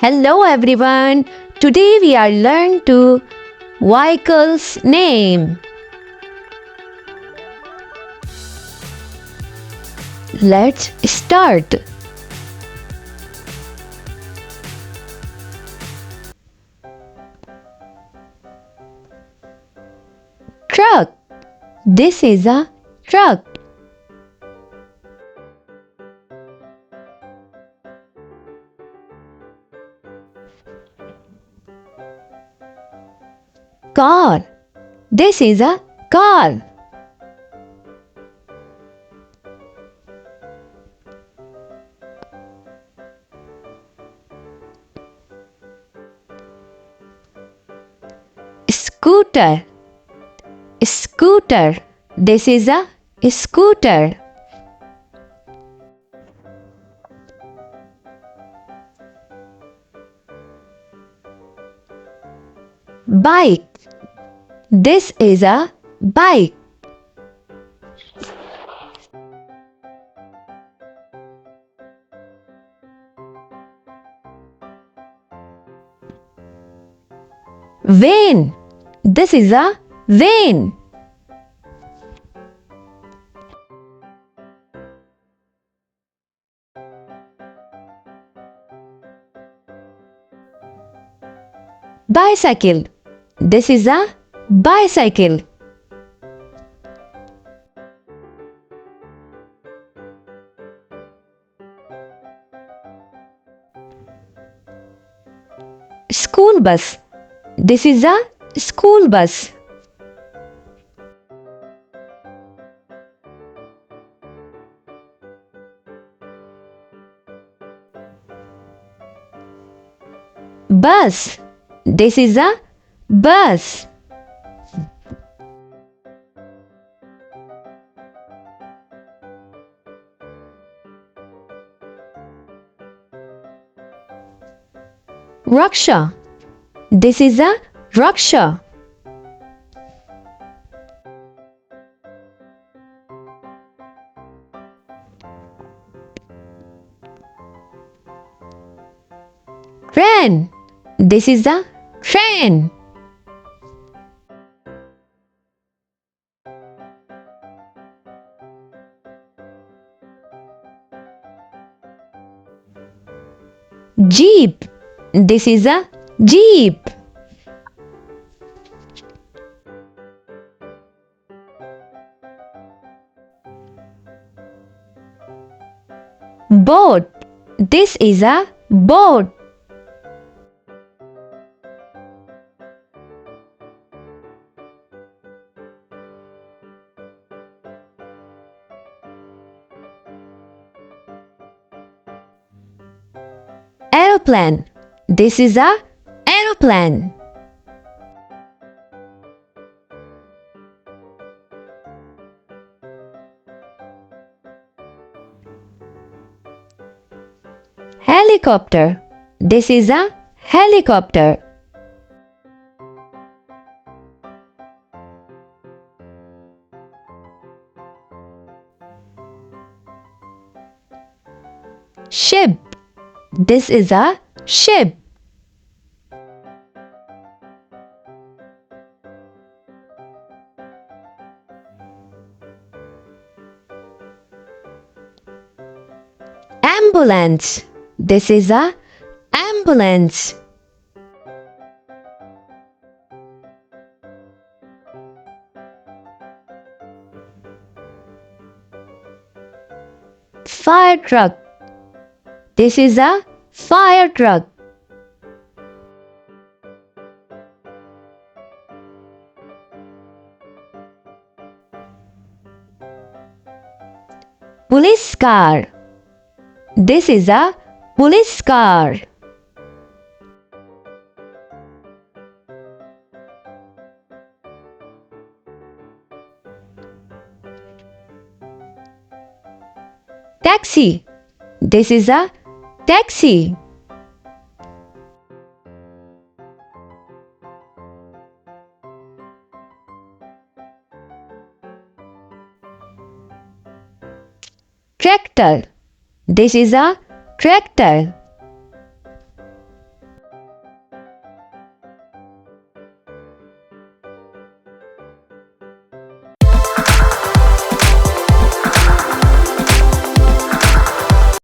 Hello everyone. Today we are learn to vehicle's name. Let's start. Truck. This is a truck. Car. This is a car. Scooter. Scooter. This is a scooter. Bike. This is a bike. Van. This is a van. Bicycle. This is a bicycle. School bus. This is a school bus. Bus. This is a bus. Rickshaw. This is a rickshaw. Train. This is a train. Jeep. This is a jeep. Boat. This is a boat. Aeroplane. This is a aeroplane. Helicopter. This is a helicopter. Ship. This is a ship. Ambulance. This is a ambulance. Fire truck. This is a fire truck. Police car. This is a police car. Taxi. This is a taxi. Tractor. This is a tractor.